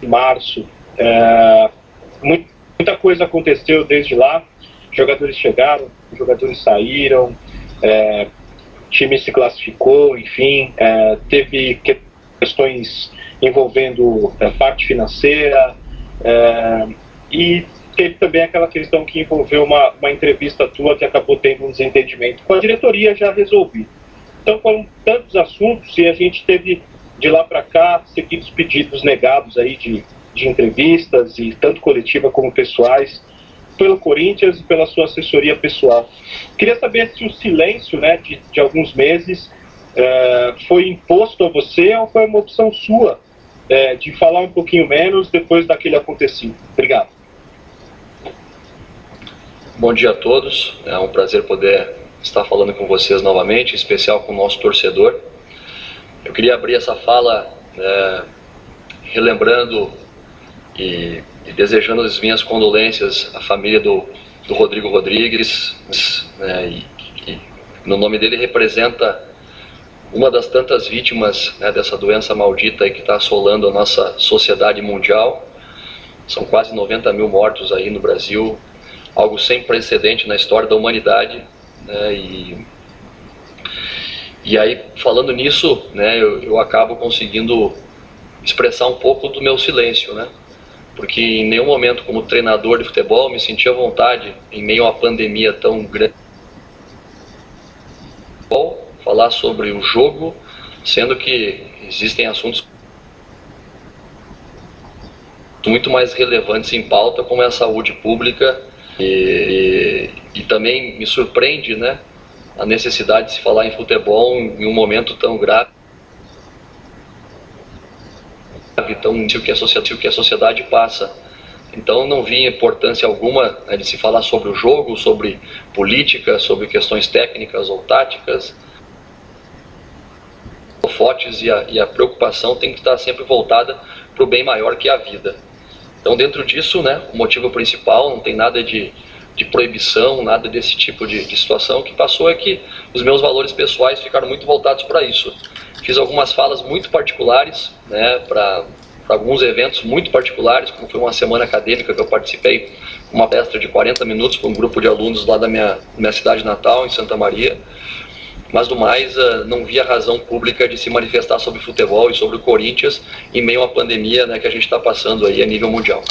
março. Muita coisa aconteceu desde lá. Jogadores chegaram, jogadores saíram, o time se classificou, enfim, teve questões envolvendo parte financeira, e teve também aquela questão que envolveu uma entrevista tua que acabou tendo um desentendimento com a diretoria já resolvido. Então foram tantos assuntos e a gente teve de lá para cá seguidos pedidos negados aí de entrevistas, e tanto coletiva como pessoais, pelo Corinthians e pela sua assessoria pessoal. Queria saber se o silêncio, né, de alguns meses foi imposto a você ou foi uma opção sua de falar um pouquinho menos depois daquele acontecido. Obrigado. Bom dia a todos, é um prazer poder estar falando com vocês novamente, em especial com o nosso torcedor. Eu queria abrir essa fala relembrando e desejando as minhas condolências à família do Rodrigo Rodrigues, e no nome dele representa uma das tantas vítimas, né, dessa doença maldita aí que está assolando a nossa sociedade mundial. São quase 90 mil mortos aí no Brasil, algo sem precedente na história da humanidade, né, e aí, falando nisso, né, eu acabo conseguindo expressar um pouco do meu silêncio, né? Porque em nenhum momento, como treinador de futebol, me senti à vontade, em meio a uma pandemia tão grande, falar sobre o jogo, sendo que existem assuntos muito mais relevantes em pauta, como é a saúde pública, e também me surpreende, né, a necessidade de se falar em futebol em um momento tão grave, tão o que a sociedade passa. Então não vi importância alguma, né, de se falar sobre o jogo, sobre política, sobre questões técnicas ou táticas. Fortes e a preocupação tem que estar sempre voltada para o bem maior que a vida. Então, dentro disso, né, o motivo principal, não tem nada de proibição, nada desse tipo de situação. O que passou é que os meus valores pessoais ficaram muito voltados para isso. Fiz algumas falas muito particulares, né, para alguns eventos muito particulares, como foi uma semana acadêmica que eu participei, uma palestra de 40 minutos para um grupo de alunos lá da minha cidade natal, em Santa Maria. Mas, do mais, não vi a razão pública de se manifestar sobre futebol e sobre o Corinthians em meio à pandemia, né, que a gente está passando aí a nível mundial.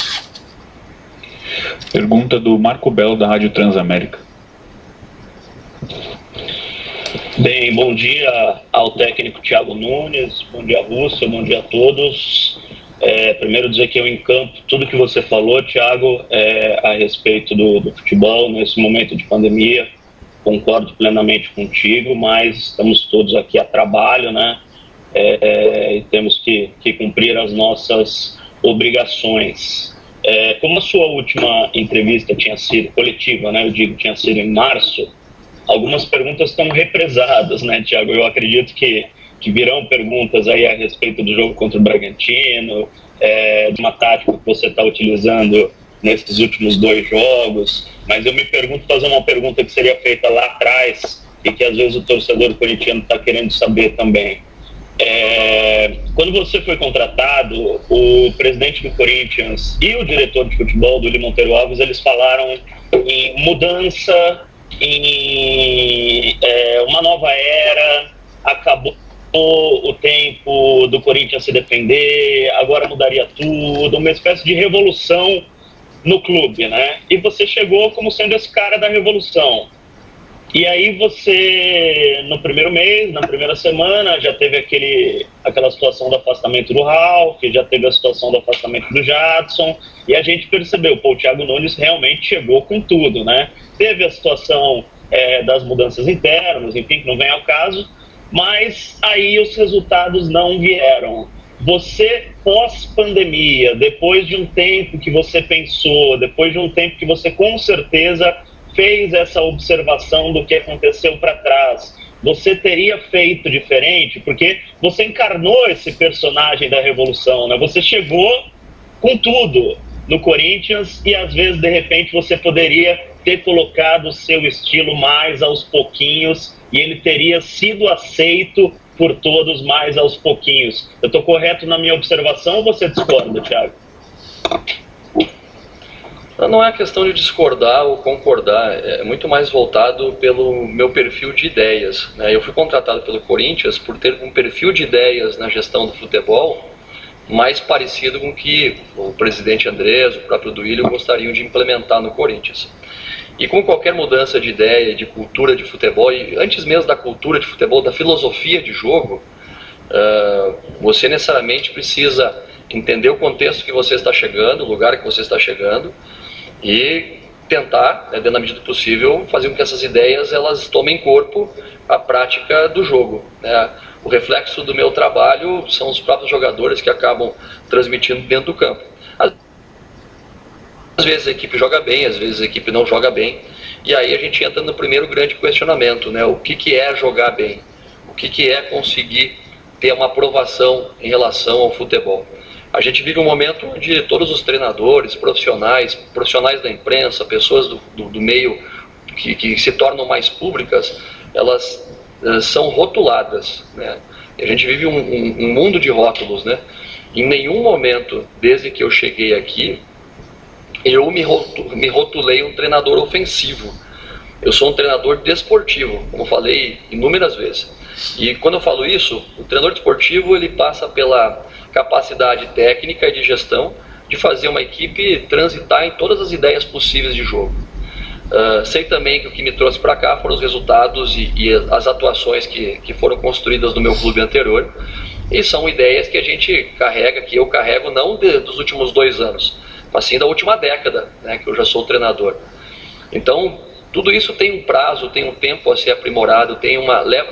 Pergunta do Marco Belo, da Rádio Transamérica. Bem, bom dia ao técnico Thiago Nunes, bom dia Russo, bom dia a todos. Primeiro dizer que eu encampo tudo que você falou, Thiago, a respeito do futebol nesse momento de pandemia. Concordo plenamente contigo, mas estamos todos aqui a trabalho, né? E temos que cumprir as nossas obrigações. Como a sua última entrevista tinha sido coletiva, né? Eu digo, tinha sido em março, algumas perguntas estão represadas, né, Thiago? Eu acredito que virão perguntas aí a respeito do jogo contra o Bragantino, de uma tática que você está utilizando nesses últimos 2 jogos, mas eu me pergunto, fazer uma pergunta que seria feita lá atrás e que às vezes o torcedor corintiano está querendo saber também. Quando você foi contratado, o presidente do Corinthians e o diretor de futebol, do Willy Monteiro Alves, eles falaram em mudança, em uma nova era, acabou o tempo do Corinthians se defender, agora mudaria tudo, uma espécie de revolução no clube, né? E você chegou como sendo esse cara da revolução. E aí você, no primeiro mês, na primeira semana, já teve aquela situação do afastamento do Ralf, já teve a situação do afastamento do Jadson, e a gente percebeu, o Thiago Nunes realmente chegou com tudo, né? Teve a situação das mudanças internas, enfim, que não vem ao caso, mas aí os resultados não vieram. Você, pós-pandemia, depois de um tempo que você pensou, depois de um tempo que você com certeza fez essa observação do que aconteceu para trás, você teria feito diferente? Porque você encarnou esse personagem da revolução, né? Você chegou com tudo no Corinthians e às vezes, de repente, você poderia ter colocado o seu estilo mais aos pouquinhos e ele teria sido aceito por todos, mais aos pouquinhos. Eu estou correto na minha observação ou você discorda, Thiago? Não é questão de discordar ou concordar, é muito mais voltado pelo meu perfil de ideias, né? Eu fui contratado pelo Corinthians por ter um perfil de ideias na gestão do futebol mais parecido com o que o presidente Andrés, o próprio Duílio gostariam de implementar no Corinthians. E com qualquer mudança de ideia, de cultura de futebol, e antes mesmo da cultura de futebol, da filosofia de jogo, você necessariamente precisa entender o contexto que você está chegando, o lugar que você está chegando, e tentar, dentro da medida do possível, fazer com que essas ideias elas tomem corpo à prática do jogo, né? O reflexo do meu trabalho são os próprios jogadores que acabam transmitindo dentro do campo. Às vezes a equipe joga bem, às vezes a equipe não joga bem, e aí a gente entra no primeiro grande questionamento, né? O que é jogar bem? O que é conseguir ter uma aprovação em relação ao futebol? A gente vive um momento onde todos os treinadores, profissionais da imprensa, pessoas do meio que se tornam mais públicas, elas são rotuladas, né? E a gente vive um mundo de rótulos, né? Em nenhum momento, desde que eu cheguei aqui, eu me rotulei um treinador ofensivo. Eu sou um treinador desportivo, como falei inúmeras vezes. E quando eu falo isso, o treinador desportivo ele passa pela capacidade técnica e de gestão de fazer uma equipe transitar em todas as ideias possíveis de jogo. Sei também que o que me trouxe para cá foram os resultados e as atuações que foram construídas no meu clube anterior, e são ideias que a gente carrega, que eu carrego não dos últimos 2 anos, mas sim da última década, né, que eu já sou treinador. Então tudo isso tem um prazo, tem um tempo a ser aprimorado,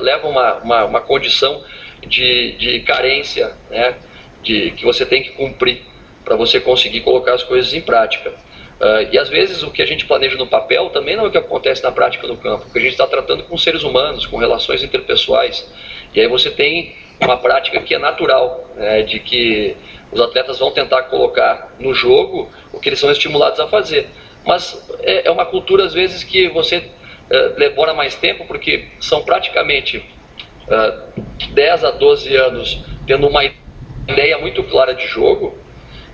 leva uma condição de carência, né, que você tem que cumprir para você conseguir colocar as coisas em prática. E às vezes o que a gente planeja no papel também não é o que acontece na prática no campo, porque a gente está tratando com seres humanos, com relações interpessoais, e aí você tem uma prática que é natural, né, de que os atletas vão tentar colocar no jogo o que eles são estimulados a fazer, mas é uma cultura às vezes que você demora mais tempo, porque são praticamente 10 a 12 anos tendo uma ideia muito clara de jogo,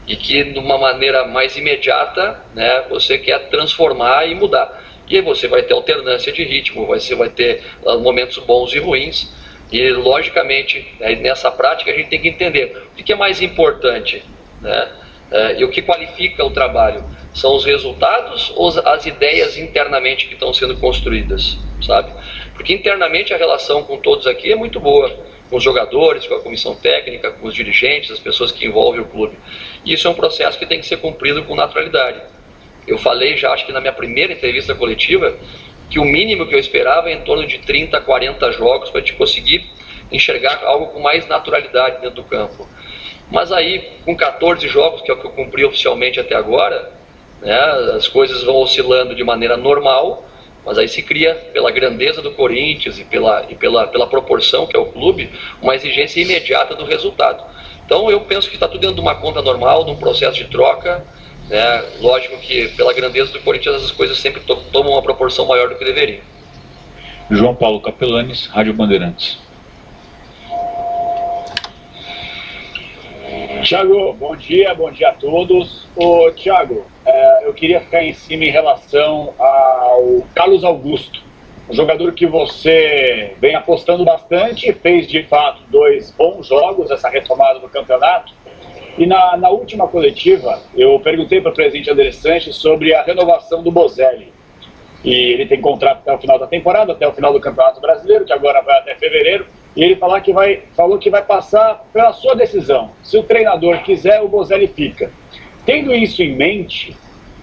e que de uma maneira mais imediata, né, você quer transformar e mudar. E aí você vai ter alternância de ritmo, você vai ter momentos bons e ruins, e logicamente, né, nessa prática a gente tem que entender o que é mais importante, né, e o que qualifica o trabalho. São os resultados ou as ideias internamente que estão sendo construídas, sabe? Porque internamente a relação com todos aqui é muito boa, com os jogadores, com a comissão técnica, com os dirigentes, as pessoas que envolvem o clube. E isso é um processo que tem que ser cumprido com naturalidade. Eu falei já, acho que na minha primeira entrevista coletiva, que o mínimo que eu esperava é em torno de 30, 40 jogos para a gente conseguir enxergar algo com mais naturalidade dentro do campo. Mas aí, com 14 jogos, que é o que eu cumpri oficialmente até agora, né, as coisas vão oscilando de maneira normal, mas aí se cria, pela grandeza do Corinthians e pela proporção que é o clube, uma exigência imediata do resultado. Então eu penso que está tudo dentro de uma conta normal, de um processo de troca, né? Lógico que pela grandeza do Corinthians as coisas sempre tomam uma proporção maior do que deveriam. João Paulo Capelanes, Rádio Bandeirantes. Thiago, bom dia a todos. Thiago, eu queria ficar em cima em relação ao Carlos Augusto, um jogador que você vem apostando bastante, fez de fato 2 bons jogos, essa retomada do campeonato, e na última coletiva eu perguntei para o presidente André Sanches sobre a renovação do Bozelli, e ele tem contrato até o final da temporada, até o final do Campeonato Brasileiro, que agora vai até fevereiro, e ele falou que vai passar pela sua decisão. Se o treinador quiser, o Bozelli fica. Tendo isso em mente,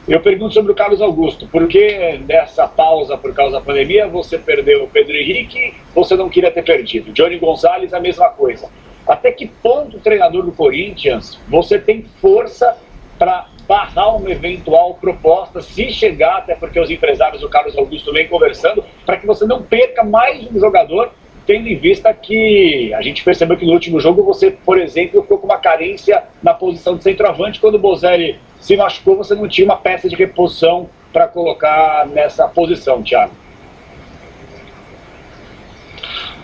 eu pergunto sobre o Carlos Augusto. Por que nessa pausa por causa da pandemia você perdeu o Pedro Henrique, você não queria ter perdido? Johnny Gonzalez, a mesma coisa. Até que ponto o treinador do Corinthians você tem força para barrar uma eventual proposta, se chegar, até porque os empresários do Carlos Augusto vêm conversando, para que você não perca mais um jogador, tendo em vista que a gente percebeu que no último jogo você, por exemplo, ficou com uma carência na posição de centroavante. Quando o Bozelli se machucou, você não tinha uma peça de reposição para colocar nessa posição, Thiago.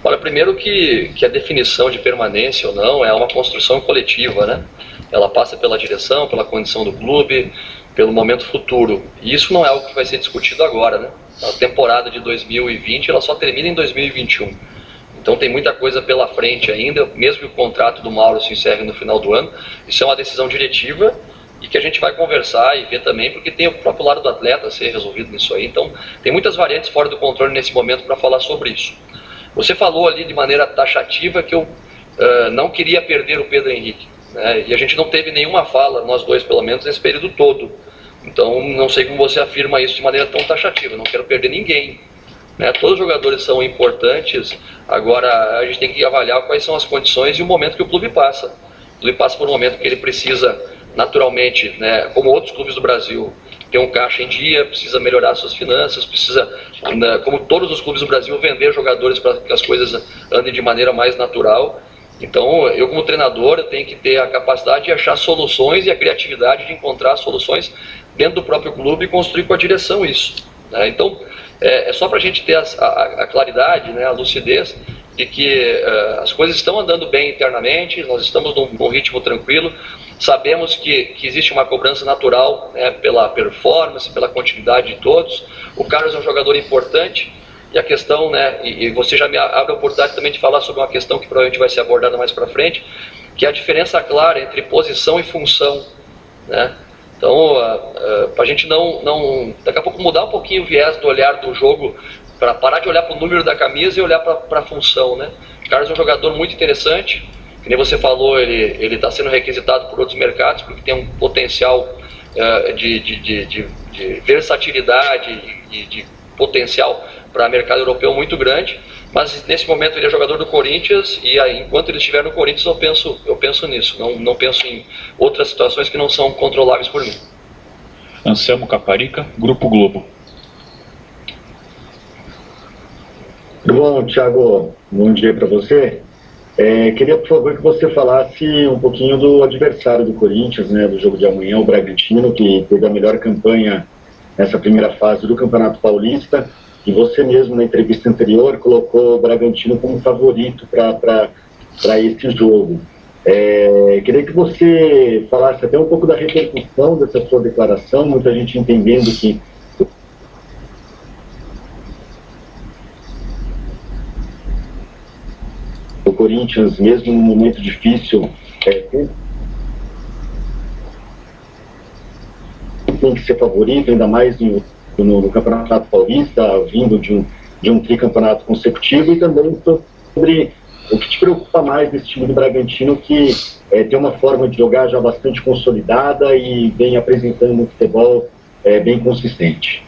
Olha, primeiro que a definição de permanência ou não é uma construção coletiva, né? Ela passa pela direção, pela condição do clube, pelo momento futuro. E isso não é algo que vai ser discutido agora, né? A temporada de 2020 ela só termina em 2021. Então tem muita coisa pela frente ainda, mesmo que o contrato do Mauro se encerre no final do ano. Isso é uma decisão diretiva e que a gente vai conversar e ver também, porque tem o próprio lado do atleta a ser resolvido nisso aí. Então tem muitas variantes fora do controle nesse momento para falar sobre isso. Você falou ali de maneira taxativa que eu não queria perder o Pedro Henrique, né? E a gente não teve nenhuma fala, nós dois pelo menos, nesse período todo. Então não sei como você afirma isso de maneira tão taxativa, não quero perder ninguém, né? Todos os jogadores são importantes, agora a gente tem que avaliar quais são as condições e o momento que o clube passa. O clube passa por um momento que ele precisa, naturalmente, né, como outros clubes do Brasil, ter um caixa em dia, precisa melhorar suas finanças, precisa, como todos os clubes do Brasil, vender jogadores para que as coisas andem de maneira mais natural. Então, eu como treinador, eu tenho que ter a capacidade de achar soluções e a criatividade de encontrar soluções dentro do próprio clube e construir com a direção isso, né? Então, é só para a gente ter a claridade, né, a lucidez de que as coisas estão andando bem internamente, nós estamos num ritmo tranquilo, sabemos que existe uma cobrança natural, né, pela performance, pela continuidade de todos. O Carlos é um jogador importante e a questão, né, e você já me abre a oportunidade também de falar sobre uma questão que provavelmente vai ser abordada mais para frente, que é a diferença clara entre posição e função, né? Então, para a gente não daqui a pouco mudar um pouquinho o viés do olhar do jogo, para parar de olhar para o número da camisa e olhar para a função, né? O Carlos é um jogador muito interessante, que nem você falou, ele está sendo requisitado por outros mercados, porque tem um potencial de versatilidade e de potencial para mercado europeu muito grande, mas nesse momento ele é jogador do Corinthians e aí, enquanto ele estiver no Corinthians eu penso nisso, não penso em outras situações que não são controláveis por mim. Anselmo Caparica, Grupo Globo. Tudo bom, Thiago? Bom dia para você. Queria, por favor, que você falasse um pouquinho do adversário do Corinthians, né, do jogo de amanhã, o Bragantino, que teve a melhor campanha nessa primeira fase do Campeonato Paulista, e você mesmo, na entrevista anterior, colocou o Bragantino como favorito para esse jogo. Queria que você falasse até um pouco da repercussão dessa sua declaração, muita gente entendendo que o Corinthians, mesmo num momento difícil, tem que ser favorito, ainda mais no Campeonato Paulista, vindo de um tricampeonato consecutivo, e também sobre o que te preocupa mais desse time do Bragantino, que tem uma forma de jogar já bastante consolidada e vem apresentando um futebol bem consistente.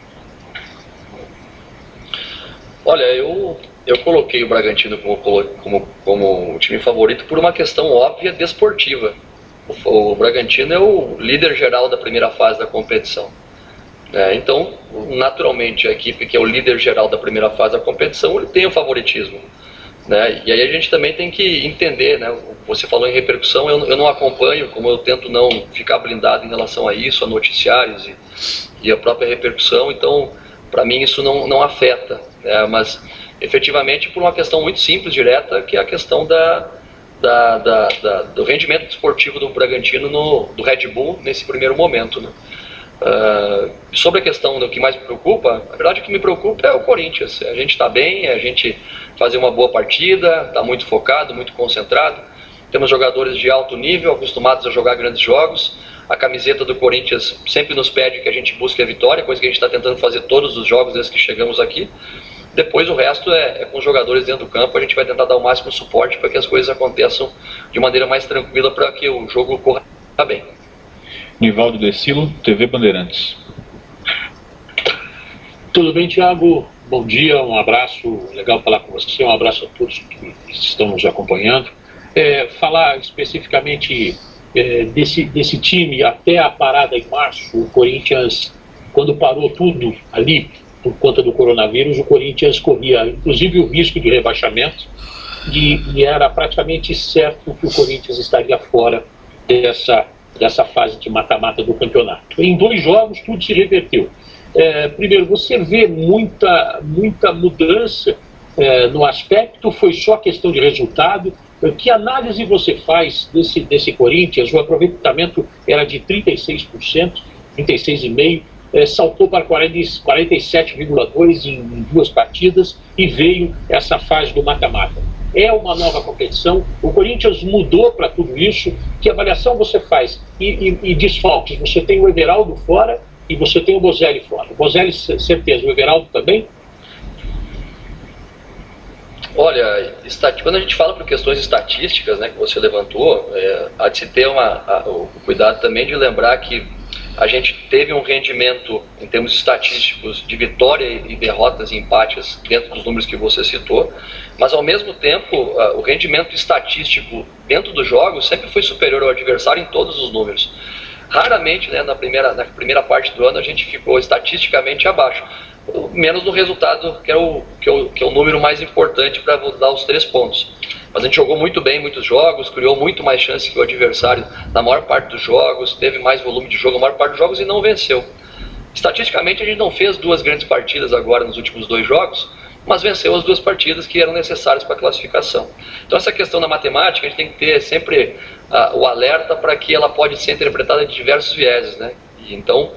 Olha, eu coloquei o Bragantino como o time favorito por uma questão óbvia desportiva. O Bragantino é o líder geral da primeira fase da competição. Então, naturalmente, a equipe que é o líder geral da primeira fase da competição, ele tem o favoritismo, né? E aí a gente também tem que entender, né? Você falou em repercussão, eu não acompanho, como eu tento não ficar blindado em relação a isso, a noticiários e a própria repercussão, então, para mim isso não afeta, né? Mas, efetivamente, por uma questão muito simples, direta, que é a questão do rendimento esportivo do Bragantino, do Red Bull, nesse primeiro momento, né? Sobre a questão do que mais me preocupa, a verdade, o que me preocupa é o Corinthians. A gente está bem, a gente fazer uma boa partida, está muito focado, muito concentrado, temos jogadores de alto nível, acostumados a jogar grandes jogos. A camiseta do Corinthians sempre nos pede que a gente busque a vitória, coisa que a gente está tentando fazer todos os jogos desde que chegamos aqui. Depois o resto é com os jogadores dentro do campo, a gente vai tentar dar o máximo suporte para que as coisas aconteçam de maneira mais tranquila, para que o jogo corra bem. Nivaldo Decilo, TV Bandeirantes. Tudo bem, Thiago? Bom dia, um abraço, legal falar com você, um abraço a todos que estão nos acompanhando. Falar especificamente desse time, até a parada em março, o Corinthians, quando parou tudo ali, por conta do coronavírus, o Corinthians corria inclusive o risco de rebaixamento, e era praticamente certo que o Corinthians estaria fora dessa fase de mata-mata do campeonato. Em 2 jogos tudo se reverteu. Primeiro, você vê muita mudança no aspecto, foi só questão de resultado? Que análise você faz desse Corinthians? O aproveitamento era de 36%, 36,5%, saltou para 47,2% em 2 partidas e veio essa fase do mata-mata. É uma nova competição, o Corinthians mudou para tudo isso. Que avaliação você faz? E desfalques, você tem o Everaldo fora e você tem o Bozelli fora. O Bozelli, certeza, o Everaldo também? Olha, quando a gente fala por questões estatísticas, né, que você levantou, há de se ter o cuidado também de lembrar que a gente teve um rendimento em termos estatísticos de vitória e derrotas e empates dentro dos números que você citou, mas ao mesmo tempo o rendimento estatístico dentro dos jogos sempre foi superior ao adversário em todos os números. Raramente, né, na primeira parte do ano a gente ficou estatisticamente abaixo, menos no resultado, que é o número mais importante para dar os 3 pontos. Mas a gente jogou muito bem muitos jogos, criou muito mais chances que o adversário na maior parte dos jogos, teve mais volume de jogo na maior parte dos jogos e não venceu. Estatisticamente a gente não fez 2 grandes partidas agora nos últimos 2 jogos, mas venceu as 2 partidas que eram necessárias para a classificação. Então essa questão da matemática, a gente tem que ter sempre o alerta para que ela pode ser interpretada de diversos vieses, né? E então,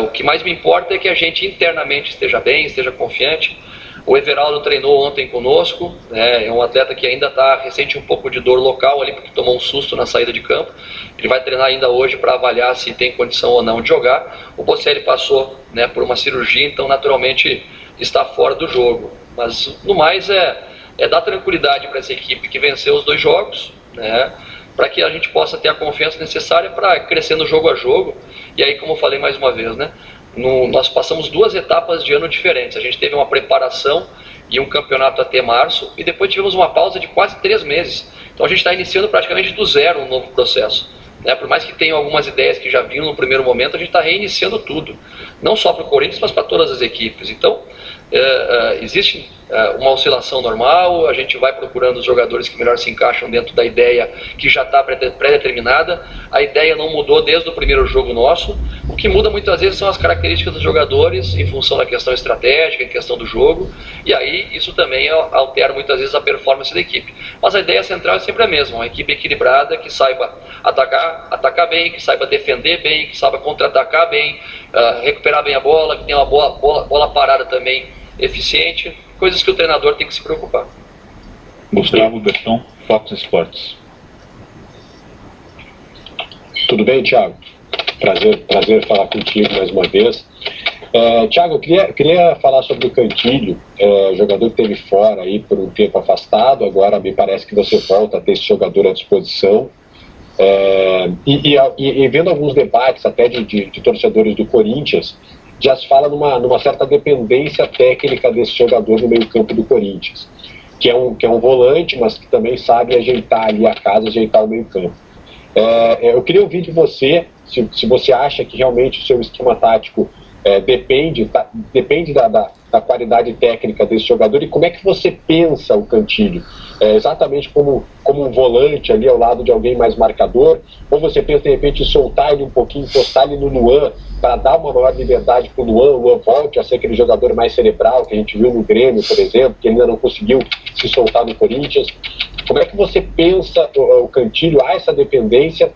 o que mais me importa é que a gente internamente esteja bem, esteja confiante. O Everaldo treinou ontem conosco, né? É um atleta que ainda ressente um pouco de dor local ali, porque tomou um susto na saída de campo. Ele vai treinar ainda hoje para avaliar se tem condição ou não de jogar. O Bocelli passou, né, por uma cirurgia, então naturalmente está fora do jogo. Mas no mais é dar tranquilidade para essa equipe que venceu os 2 jogos, né, para que a gente possa ter a confiança necessária para crescer no jogo a jogo. E aí, como eu falei mais uma vez, né, nós passamos 2 etapas de ano diferentes. A gente teve uma preparação e um campeonato até março, e depois tivemos uma pausa de quase 3 meses. Então a gente está iniciando praticamente do zero um novo processo, né? Por mais que tenham algumas ideias que já vinham no primeiro momento, a gente está reiniciando tudo, não só para o Corinthians, mas para todas as equipes. Então existe uma oscilação normal, a gente vai procurando os jogadores que melhor se encaixam dentro da ideia que já está pré-determinada. A ideia não mudou desde o primeiro jogo nosso. O que muda muitas vezes são as características dos jogadores em função da questão estratégica, em questão do jogo, e aí isso também altera muitas vezes a performance da equipe. Mas a ideia central é sempre a mesma, uma equipe equilibrada, que saiba atacar bem, que saiba defender bem, que saiba contra-atacar bem, recuperar bem a bola, que tenha uma bola parada também eficiente, coisas que o treinador tem que se preocupar. Gustavo Berton, Fox Sports. Tudo bem, Thiago? Prazer falar contigo mais uma vez. Thiago, eu queria falar sobre o Cantilho, jogador que esteve fora aí por um tempo afastado. Agora me parece que você volta a ter esse jogador à disposição. E vendo alguns debates até de torcedores do Corinthians, já se fala numa certa dependência técnica desse jogador no meio campo do Corinthians, que é um volante, mas que também sabe ajeitar ali a casa, ajeitar o meio campo. Eu queria ouvir de você se você acha que realmente o seu esquema tático depende da qualidade técnica desse jogador, e como é que você pensa o Cantilho? Exatamente como um volante ali ao lado de alguém mais marcador, ou você pensa de repente em soltar ele um pouquinho, encostar ele no Luan para dar uma maior liberdade para o Luan volte a ser aquele jogador mais cerebral que a gente viu no Grêmio, por exemplo, que ainda não conseguiu se soltar no Corinthians? Como é que você pensa o Cantilho? Há essa dependência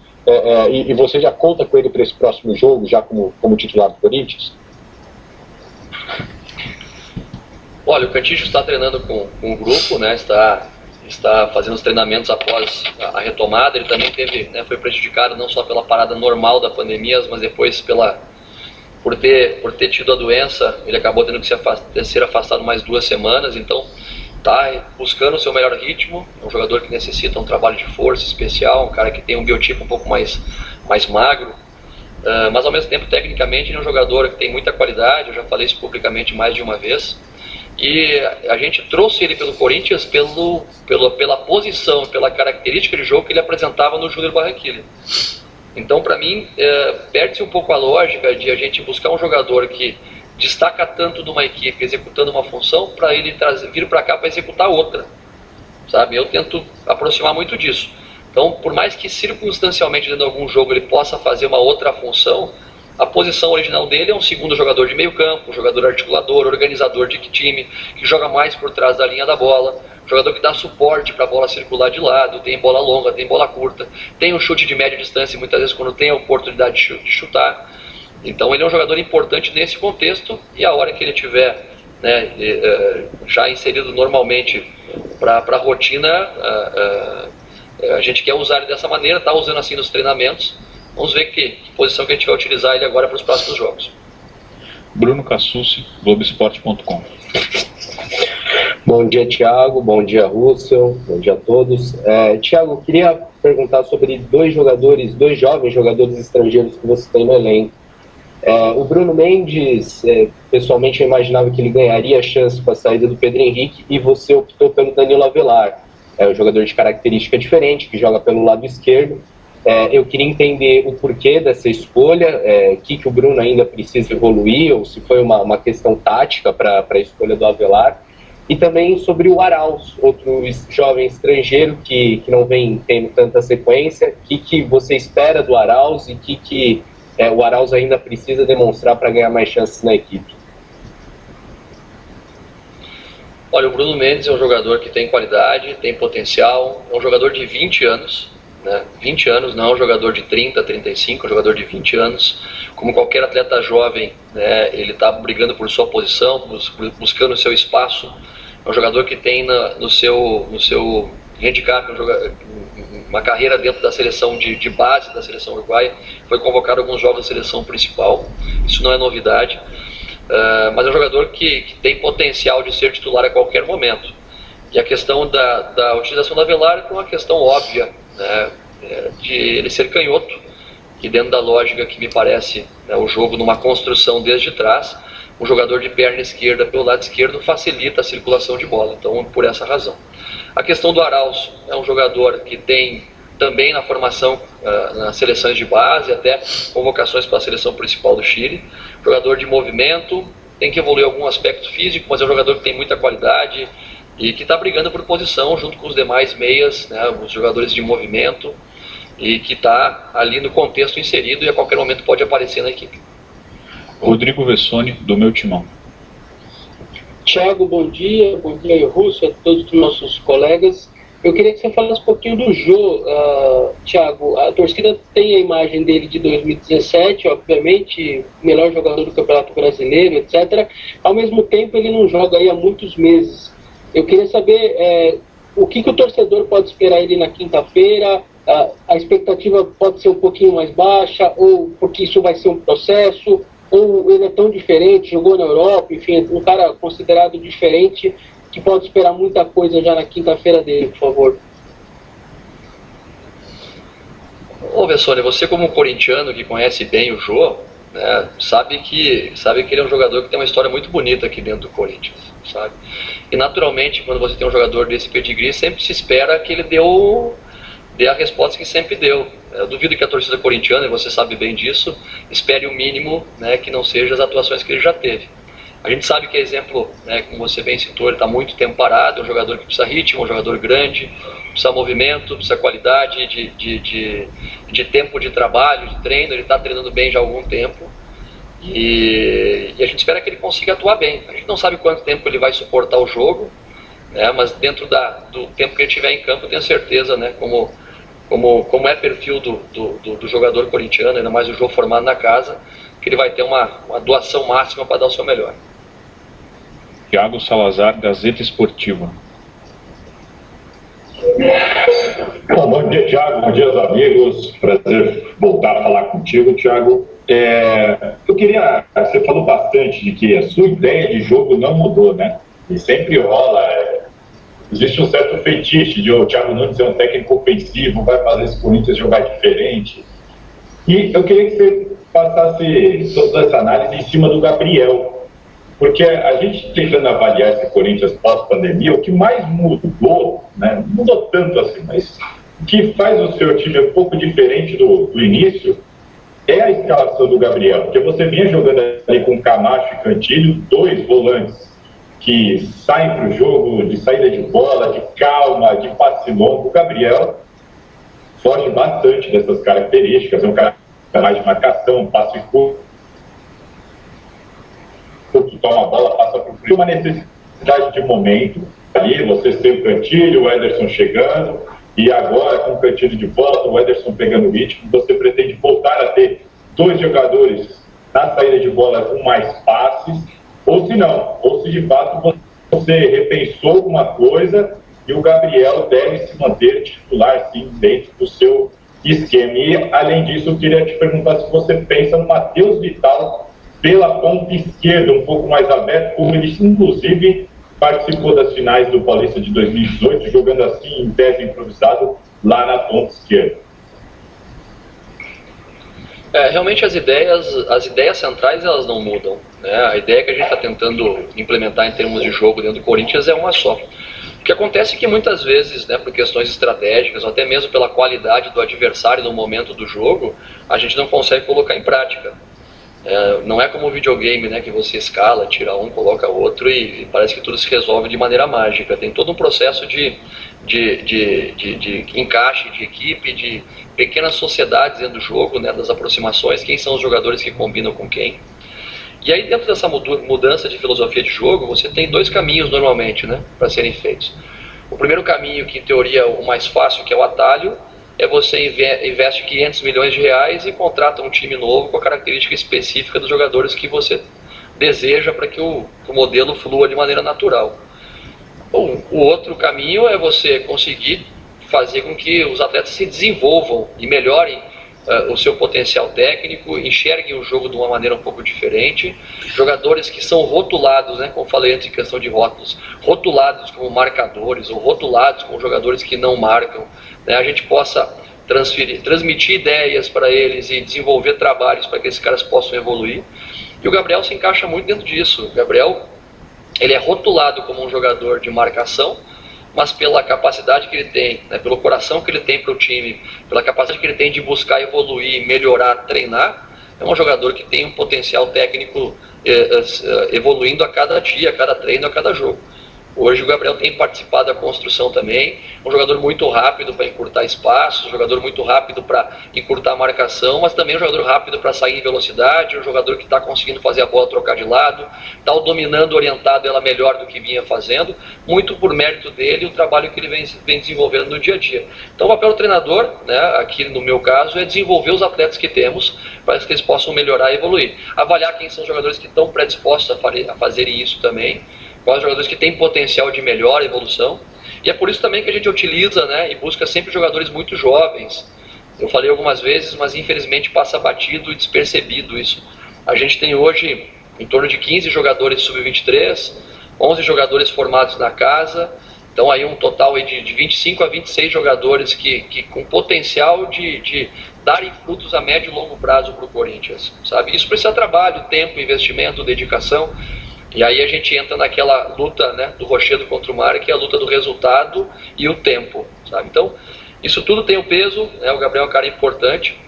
e você já conta com ele para esse próximo jogo, já como titular do Corinthians? Olha, o Cantillo está treinando com o grupo, né? Está fazendo os treinamentos após a retomada. Ele também foi prejudicado não só pela parada normal da pandemia, mas depois por ter tido a doença. Ele acabou tendo que ser afastado mais 2 semanas. Então está buscando o seu melhor ritmo. É um jogador que necessita um trabalho de força especial, um cara que tem um biotipo um pouco mais magro, mas ao mesmo tempo tecnicamente ele é um jogador que tem muita qualidade. Eu já falei isso publicamente mais de uma vez. E a gente trouxe ele pelo Corinthians pela posição, pela característica de jogo que ele apresentava no Júnior Barranquilla. Então, para mim, perde-se um pouco a lógica de a gente buscar um jogador que destaca tanto numa equipe executando uma função para ele vir para cá para executar outra, sabe? Eu tento aproximar muito disso. Então, por mais que circunstancialmente dentro de algum jogo ele possa fazer uma outra função, A posição original dele é um segundo jogador de meio campo, um jogador articulador, organizador de time, que joga mais por trás da linha da bola, jogador que dá suporte para a bola circular de lado, tem bola longa, tem bola curta, tem um chute de média distância muitas vezes quando tem a oportunidade de chutar. Então ele é um jogador importante nesse contexto, e a hora que ele tiver, né, já inserido normalmente para a rotina, a gente quer usar ele dessa maneira, está usando assim nos treinamentos. Vamos ver que posição que a gente vai utilizar ele agora para os próximos jogos. Bruno Cassucci, Globoesporte.com. Bom dia, Thiago. Bom dia, Russell. Bom dia a todos. Thiago, queria perguntar sobre dois jovens jogadores estrangeiros que você tem no elenco. O Bruno Mendes, pessoalmente eu imaginava que ele ganharia a chance com a saída do Pedro Henrique, e você optou pelo Danilo Avelar. É um jogador de característica diferente, que joga pelo lado esquerdo. Eu queria entender o porquê dessa escolha, o que o Bruno ainda precisa evoluir, ou se foi uma questão tática para a escolha do Avelar. E também sobre o Arauz, outro jovem estrangeiro que não vem tendo tanta sequência. O que você espera do Arauz e o que o Arauz ainda precisa demonstrar para ganhar mais chances na equipe? Olha, o Bruno Mendes é um jogador que tem qualidade, tem potencial, é um jogador de 20 anos, né? 20 anos, não é um jogador de 30, 35, é um jogador de 20 anos. Como qualquer atleta jovem, né, ele está brigando por sua posição, buscando o seu espaço. É um jogador que tem no seu handicap uma carreira dentro da seleção de base da seleção uruguaia, foi convocado a alguns jogos da seleção principal, isso não é novidade. Mas é um jogador que tem potencial de ser titular a qualquer momento. E a questão da utilização da Avelar é uma questão óbvia, né, de ele ser canhoto, que dentro da lógica que me parece, né, o jogo numa construção desde trás, um jogador de perna esquerda pelo lado esquerdo facilita a circulação de bola, então por essa razão. A questão do Arauz é um jogador que tem também na formação, nas seleções de base, até convocações para a seleção principal do Chile. Jogador de movimento, tem que evoluir algum aspecto físico, mas é um jogador que tem muita qualidade e que está brigando por posição junto com os demais meias, né, os jogadores de movimento, e que está ali no contexto inserido e a qualquer momento pode aparecer na equipe. Rodrigo Vessone, do Meu Timão. Thiago, bom dia Russo, a todos os nossos colegas. Eu queria que você falasse um pouquinho do Jô, Thiago. A torcida tem a imagem dele de 2017, obviamente, melhor jogador do Campeonato Brasileiro, etc. Ao mesmo tempo, ele não joga aí há muitos meses. Eu queria saber o que o torcedor pode esperar ele na quinta-feira. A expectativa pode ser um pouquinho mais baixa, ou porque isso vai ser um processo, ou ele é tão diferente, jogou na Europa, enfim, um cara considerado diferente, que pode esperar muita coisa já na quinta-feira dele, por favor. Ô Vessone, você como corintiano que conhece bem o Jô, né, sabe que ele é um jogador que tem uma história muito bonita aqui dentro do Corinthians, sabe? E naturalmente, quando você tem um jogador desse pedigree, sempre se espera que ele dê a resposta que sempre deu. Eu duvido que a torcida corintiana, e você sabe bem disso, espere o mínimo, né, que não seja as atuações que ele já teve. A gente sabe que é exemplo, né, como você bem citou, ele está muito tempo parado, é um jogador que precisa ritmo, um jogador grande, precisa movimento, precisa qualidade de tempo de trabalho, de treino. Ele está treinando bem já há algum tempo e a gente espera que ele consiga atuar bem. A gente não sabe quanto tempo ele vai suportar o jogo, né, mas dentro do tempo que ele tiver em campo, eu tenho certeza, né, como é perfil do jogador corintiano, ainda mais o jogo formado na casa, que ele vai ter uma doação máxima para dar o seu melhor. Thiago Salazar, Gazeta Esportiva. Bom dia, Thiago. Bom dia, amigos. Prazer voltar a falar contigo, Thiago. Eu queria... Você falou bastante de que a sua ideia de jogo não mudou, né? E sempre rola... Existe um certo fetiche de o Thiago Nunes é um técnico ofensivo, vai fazer esse Corinthians jogar diferente. E eu queria que você passasse toda essa análise em cima do Gabriel. Porque a gente tentando avaliar esse Corinthians pós-pandemia, o que mais mudou, né, não mudou tanto assim, mas o que faz o seu time um pouco diferente do início é a escalação do Gabriel. Porque você vinha jogando ali com Camacho e Cantilho, dois volantes que saem para o jogo de saída de bola, de calma, de passe longo. O Gabriel foge bastante dessas características, é um cara mais de marcação, passe curto. for chutar uma bola, passa para o frente. Uma necessidade de momento. Ali você tem o Cantilho, o Ederson chegando, e agora com o Cantilho de volta, o Ederson pegando o ritmo, você pretende voltar a ter 2 jogadores na saída de bola com mais passes, ou se não, ou se de fato você repensou alguma coisa e o Gabriel deve se manter titular, sim, dentro do seu esquema. E, além disso, eu queria te perguntar se você pensa no Matheus Vital pela ponta esquerda, um pouco mais aberto, como ele, inclusive, participou das finais do Paulista de 2018, jogando assim, em tese improvisado, lá na ponta esquerda. Realmente as ideias centrais elas não mudam, né? A ideia que a gente está tentando implementar em termos de jogo dentro do Corinthians é uma só. O que acontece é que muitas vezes, né, por questões estratégicas, ou até mesmo pela qualidade do adversário no momento do jogo, a gente não consegue colocar em prática. Não é como o videogame, né, que você escala, tira um, coloca outro e parece que tudo se resolve de maneira mágica. Tem todo um processo de encaixe de equipe, de pequenas sociedades dentro do jogo, né, das aproximações, quem são os jogadores que combinam com quem. E aí dentro dessa mudança de filosofia de jogo, você tem 2 caminhos normalmente, né, para serem feitos. O primeiro caminho, que em teoria é o mais fácil, que é o atalho, é você investe 500 milhões de reais e contrata um time novo com a característica específica dos jogadores que você deseja para que o modelo flua de maneira natural. O outro caminho é você conseguir fazer com que os atletas se desenvolvam e melhorem o seu potencial técnico, enxerguem o jogo de uma maneira um pouco diferente. Jogadores que são rotulados, né, como falei antes em questão de rótulos, rotulados como marcadores ou rotulados como jogadores que não marcam, né, a gente possa transmitir ideias para eles e desenvolver trabalhos para que esses caras possam evoluir. E o Gabriel se encaixa muito dentro disso. O Gabriel, ele é rotulado como um jogador de marcação, mas pela capacidade que ele tem, né, pelo coração que ele tem para o time, pela capacidade que ele tem de buscar evoluir, melhorar, treinar, é um jogador que tem um potencial técnico evoluindo a cada dia, a cada treino, a cada jogo. Hoje o Gabriel tem participado da construção também, um jogador muito rápido para encurtar espaços, um jogador muito rápido para encurtar a marcação, mas também um jogador rápido para sair em velocidade, um jogador que está conseguindo fazer a bola trocar de lado, está dominando, orientado ela melhor do que vinha fazendo, muito por mérito dele e o trabalho que ele vem desenvolvendo no dia a dia. Então o papel do treinador, né, aqui no meu caso, é desenvolver os atletas que temos para que eles possam melhorar e evoluir. Avaliar quem são os jogadores que estão predispostos a fazerem isso também, quais jogadores que têm potencial de melhor evolução, e é por isso também que a gente utiliza, né, e busca sempre jogadores muito jovens. Eu falei algumas vezes, mas infelizmente passa batido e despercebido isso. A gente tem hoje em torno de 15 jogadores sub-23, 11 jogadores formados na casa, então aí um total aí de 25 a 26 jogadores que com potencial de darem frutos a médio e longo prazo para o Corinthians, sabe? Isso precisa trabalho, tempo, investimento, dedicação. E aí a gente entra naquela luta, né, do rochedo contra o mar, que é a luta do resultado e o tempo, sabe? Então, isso tudo tem um peso, né? O Gabriel é um cara importante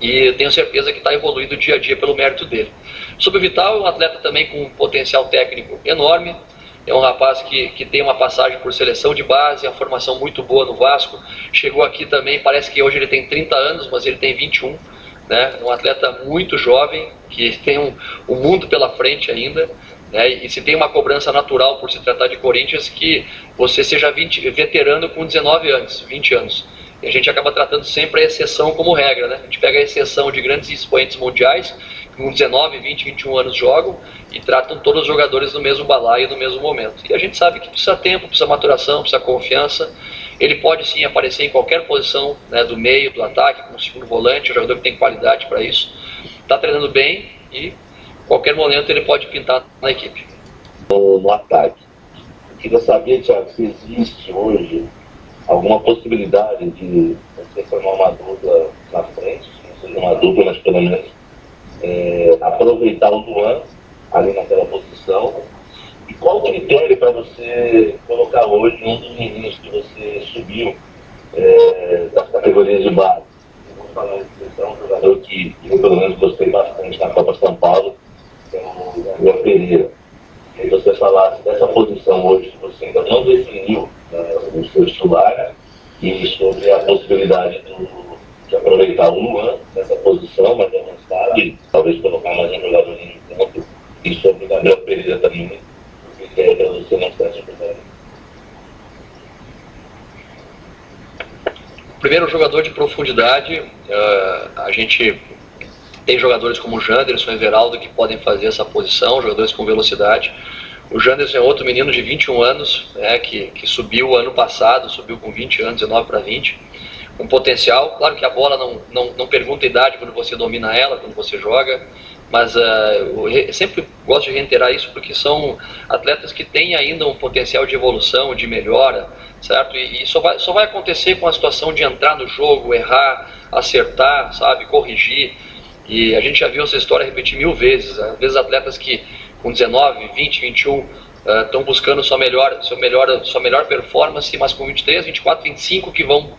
e eu tenho certeza que está evoluindo dia a dia pelo mérito dele. Sobre o Vital, é um atleta também com um potencial técnico enorme, é um rapaz que tem uma passagem por seleção de base, uma formação muito boa no Vasco, chegou aqui também, parece que hoje ele tem 30 anos, mas ele tem 21, né? Um atleta muito jovem, que tem um mundo pela frente ainda, né? E se tem uma cobrança natural por se tratar de Corinthians, que você seja veterano com 19 anos, 20 anos. E a gente acaba tratando sempre a exceção como regra, né? A gente pega a exceção de grandes expoentes mundiais, que com 19, 20, 21 anos jogam e tratam todos os jogadores no mesmo balaio, no mesmo momento. E a gente sabe que precisa tempo, precisa maturação, precisa confiança. Ele pode sim aparecer em qualquer posição, né, do meio, do ataque, como segundo volante, um jogador que tem qualidade para isso. Está treinando bem e a qualquer momento ele pode pintar na equipe. No ataque, eu queria saber, Thiago, se existe hoje alguma possibilidade de você formar uma dupla na frente, não seja uma dupla, mas pelo menos aproveitar o Luan ali naquela posição. E qual o critério para você colocar hoje um dos meninos que você subiu das categorias de base? Eu vou falar de um jogador que eu pelo menos gostei bastante na Copa São Paulo, que é o Gabriel Pereira. E você falasse dessa posição hoje que você ainda não definiu o seu titular e sobre a possibilidade de aproveitar o Luan nessa posição mais avançada e talvez colocar mais um jogador em campo, e sobre o Gabriel você não está disputando? Primeiro, jogador de profundidade, a gente tem jogadores como o Janderson e Everaldo que podem fazer essa posição, jogadores com velocidade. O Janderson é outro menino de 21 anos, que subiu ano passado, subiu com 20 anos, 19 para 20, com potencial. Claro que a bola não pergunta a idade quando você domina ela, quando você joga, mas eu sempre gosto de reiterar isso porque são atletas que têm ainda um potencial de evolução, de melhora, certo? E só vai acontecer com a situação de entrar no jogo, errar, acertar, sabe, corrigir. E a gente já viu essa história repetir 1000 vezes. Às vezes atletas que com 19, 20, 21 estão buscando sua melhor performance, mas com 23, 24, 25 que vão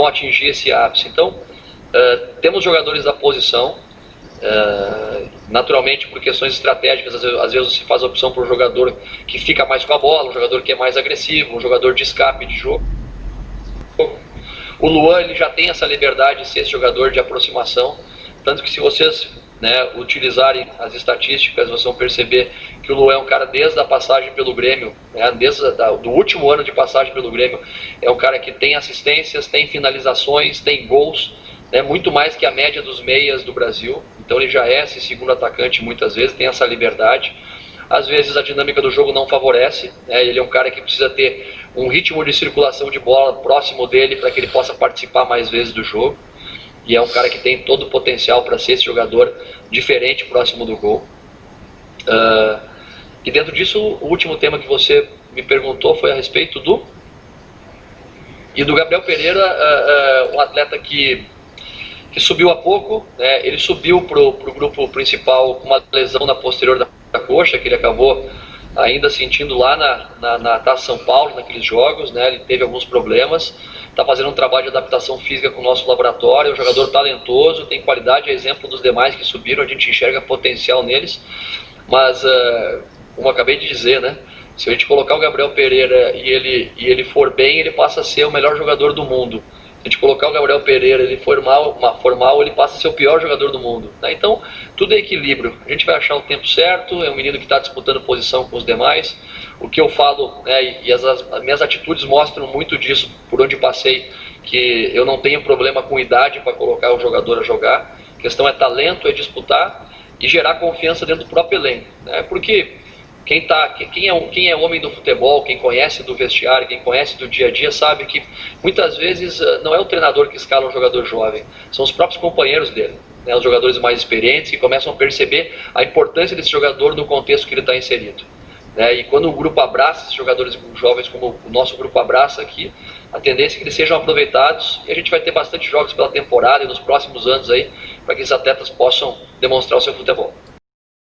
atingir esse ápice. Então, temos jogadores da posição, naturalmente por questões estratégicas, às vezes se faz a opção por um jogador que fica mais com a bola, um jogador que é mais agressivo, um jogador de escape de jogo. O Luan, ele já tem essa liberdade de ser esse jogador de aproximação, tanto que se vocês utilizarem as estatísticas, vocês vão perceber que o Luan é um cara desde a passagem pelo Grêmio, desde do último ano de passagem pelo Grêmio, é um cara que tem assistências, tem finalizações, tem gols, muito mais que a média dos meias do Brasil. Então ele já é esse segundo atacante muitas vezes, tem essa liberdade. Às vezes a dinâmica do jogo não favorece, ele é um cara que precisa ter um ritmo de circulação de bola próximo dele para que ele possa participar mais vezes do jogo. E é um cara que tem todo o potencial para ser esse jogador diferente próximo do gol. E dentro disso, o último tema que você me perguntou foi a respeito do Gabriel Pereira, um atleta que subiu há pouco, ele subiu para o grupo principal com uma lesão na posterior da coxa, que ele acabou ainda sentindo lá na Taça São Paulo, naqueles jogos, ele teve alguns problemas. Está fazendo um trabalho de adaptação física com o nosso laboratório, é um jogador talentoso, tem qualidade, é exemplo dos demais que subiram, a gente enxerga potencial neles, mas, como eu acabei de dizer, se a gente colocar o Gabriel Pereira e ele for bem, ele passa a ser o melhor jogador do mundo. Se a gente colocar o Gabriel Pereira, ele for mal, ele passa a ser o pior jogador do mundo. Então, tudo é equilíbrio. A gente vai achar o tempo certo, é um menino que está disputando posição com os demais. O que eu falo, e as minhas atitudes mostram muito disso, por onde passei, que eu não tenho problema com idade para colocar o jogador a jogar. A questão é talento, é disputar e gerar confiança dentro do próprio elenco. Porque quem é homem do futebol, quem conhece do vestiário, quem conhece do dia a dia, sabe que muitas vezes não é o treinador que escala um jogador jovem, são os próprios companheiros dele, os jogadores mais experientes que começam a perceber a importância desse jogador no contexto que ele está inserido. E quando o grupo abraça esses jogadores jovens, como o nosso grupo abraça aqui, a tendência é que eles sejam aproveitados e a gente vai ter bastante jogos pela temporada e nos próximos anos aí, para que esses atletas possam demonstrar o seu futebol.